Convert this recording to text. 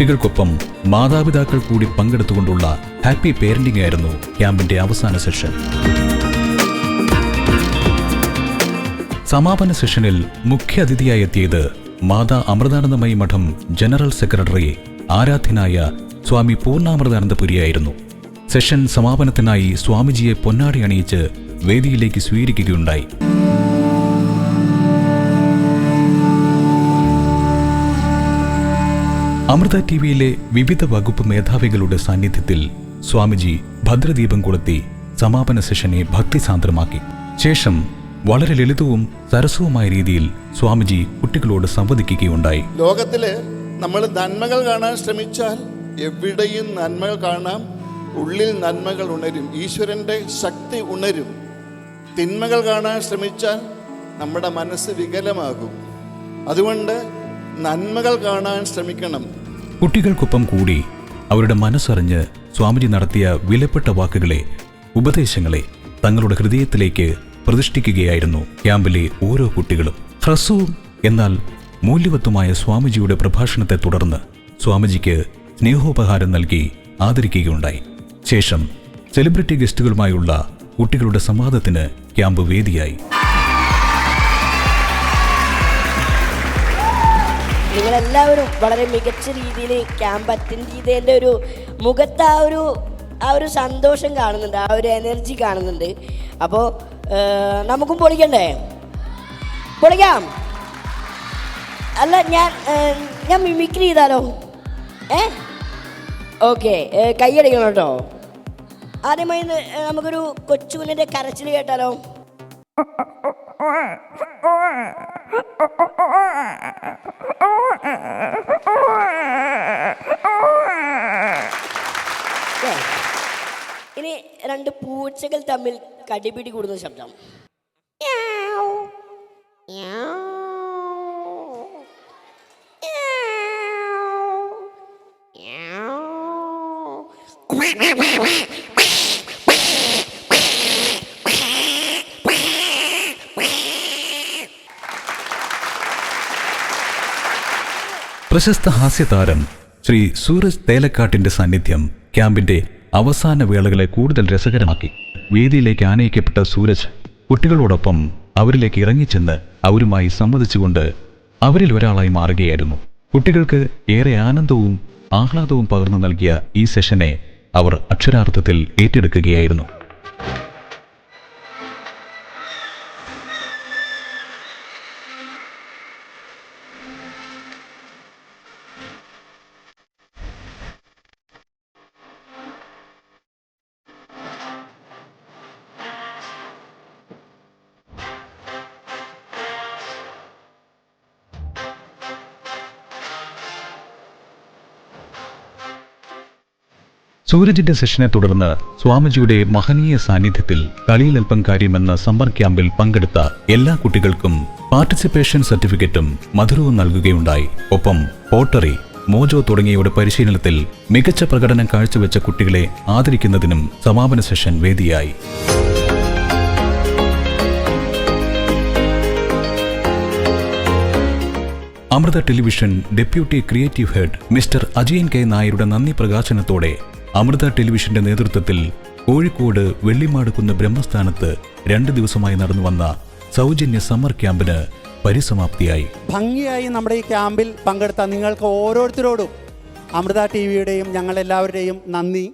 കുട്ടികൾക്കൊപ്പം മാതാപിതാക്കൾ കൂടി പങ്കെടുത്തുകൊണ്ടുള്ള happy parenting ആയിരുന്നു ക്യാമ്പിന്റെ അവസാന സെഷൻ. സമാപന സെഷനിൽ മുഖ്യ അതിഥിയായി എത്തിയത് മാതാ അമൃതാനന്ദമയി മഠം ജനറൽ സെക്രട്ടറി ആരാധ്യനായ സ്വാമി പൂർണ്ണാമൃതാനന്ദപുരിയായിരുന്നു. സെഷൻ സമാപനത്തിനായി സ്വാമിജിയെ പൊന്നാടി അണിയിച്ച് വേദിയിലേക്ക് സ്വീകരിക്കുകയുണ്ടായി. അമൃത ടിവിയിലെ വിവിധ വകുപ്പ് മേധാവികളുടെ സാന്നിധ്യത്തിൽ സ്വാമിജി ഭദ്രദീപം കൊളുത്തി സമാപന സെഷനെ ഭക്തിസാന്ദ്രമാക്കി. ശേഷം വളരെ ലളിതവും സരസവുമായ രീതിയിൽ സ്വാമിജി കുട്ടികളോട് സംവദിക്കുകയുണ്ടായി. ലോകത്തില് നമ്മൾ നന്മകൾ കാണാൻ ശ്രമിച്ചാൽ എവിടെയും നന്മകൾ കാണാം. ഉള്ളിൽ നന്മകൾ ഉണരും, ഈശ്വരന്റെ ശക്തി ഉണരും. തിന്മകൾ കാണാൻ ശ്രമിച്ചാൽ നമ്മുടെ മനസ്സ് വികലമാകും. അതുകൊണ്ട് നന്മകൾ കാണാൻ ശ്രമിക്കണം. കുട്ടികൾക്കൊപ്പം കൂടി അവരുടെ മനസ്സറിഞ്ഞ് സ്വാമിജി നടത്തിയ വിലപ്പെട്ട വാക്കുകളെ, ഉപദേശങ്ങളെ തങ്ങളുടെ ഹൃദയത്തിലേക്ക് പ്രതിഷ്ഠിക്കുകയായിരുന്നു ക്യാമ്പിലെ ഓരോ കുട്ടികളും. ഹ്രസ്വവും എന്നാൽ മൂല്യവത്തുമായ സ്വാമിജിയുടെ പ്രഭാഷണത്തെ തുടർന്ന് സ്വാമിജിക്ക് സ്നേഹോപഹാരം നൽകി ആദരിക്കുകയുണ്ടായി. ശേഷം സെലിബ്രിറ്റി ഗസ്റ്റുകളുമായുള്ള കുട്ടികളുടെ സംവാദത്തിന് ക്യാമ്പ് വേദിയായി. നിങ്ങളെല്ലാവരും വളരെ മികച്ച രീതിയിൽ ക്യാമ്പ് അറ്റൻഡ് ചെയ്തതിൻ്റെ ഒരു മുഖത്ത് ആ ഒരു സന്തോഷം കാണുന്നുണ്ട്, ആ ഒരു എനർജി കാണുന്നുണ്ട്. അപ്പോൾ നമുക്കും പൊളിക്കണ്ടേ? പൊളിക്കാം. അല്ല, ഞാൻ മിമിക്രി ചെയ്താലോ? ഓക്കെ, കൈയടിക്കണം കേട്ടോ. ആദ്യമായി നമുക്കൊരു കൊച്ചുകുഞ്ഞിൻ്റെ കരച്ചിൽ കേട്ടാലോ? ഇനി രണ്ട് പൂച്ചകൾ തമ്മിൽ കടിപിടി കൂടുന്ന ശബ്ദം. പ്രശസ്ത ഹാസ്യതാരം ശ്രീ സൂരജ് തേലക്കാട്ടിന്റെ സാന്നിധ്യം ക്യാമ്പിന്റെ അവസാന വേളകളെ കൂടുതൽ രസകരമാക്കി. വേദിയിലേക്ക് ആനയിക്കപ്പെട്ട സൂരജ് കുട്ടികളോടൊപ്പം അവരിലേക്ക് ഇറങ്ങിച്ചെന്ന് അവരുമായി സംവദിച്ചുകൊണ്ട് അവരിൽ ഒരാളായി മാറുകയായിരുന്നു. കുട്ടികൾക്ക് ഏറെ ആനന്ദവും ആഹ്ലാദവും പകർന്നു നൽകിയ ഈ സെഷനെ അവർ അക്ഷരാർത്ഥത്തിൽ ഏറ്റെടുക്കുകയായിരുന്നു. സൂരജിന്റെ സെഷനെ തുടർന്ന് സ്വാമിജിയുടെ മഹനീയ സാന്നിധ്യത്തിൽ കളിയിലൽപ്പം കാര്യമെന്ന സമ്മർ ക്യാമ്പിൽ പങ്കെടുത്ത എല്ലാ കുട്ടികൾക്കും പാർട്ടിസിപ്പേഷൻ സർട്ടിഫിക്കറ്റും മധുരവും നൽകുകയുണ്ടായി. ഒപ്പം പോട്ടറി, മോജോ തുടങ്ങിയവയുടെ പരിശീലനത്തിൽ മികച്ച പ്രകടനം കാഴ്ചവെച്ച കുട്ടികളെ ആദരിക്കുന്നതിനും സമാപന സെഷൻ വേദിയായി. Amrita television deputy creative head mister Ajayan K നായരുടെ നന്ദി പ്രകാശനത്തോടെ അമൃത ടെലിവിഷന്റെ നേതൃത്വത്തിൽ കോഴിക്കോട് വെള്ളിമാടുകുന്ന് ബ്രഹ്മസ്ഥാനത്ത് 2 ദിവസമായി നടന്നുവന്ന സൗജന്യ സമ്മർ ക്യാമ്പിന് പരിസമാപ്തിയായി. ഭംഗിയായി നമ്മുടെ ഈ ക്യാമ്പിൽ പങ്കെടുത്ത നിങ്ങൾക്ക് ഓരോരുത്തരോടും അമൃത ടിവിയുടെയും ഞങ്ങളെല്ലാവരുടെയും നന്ദി.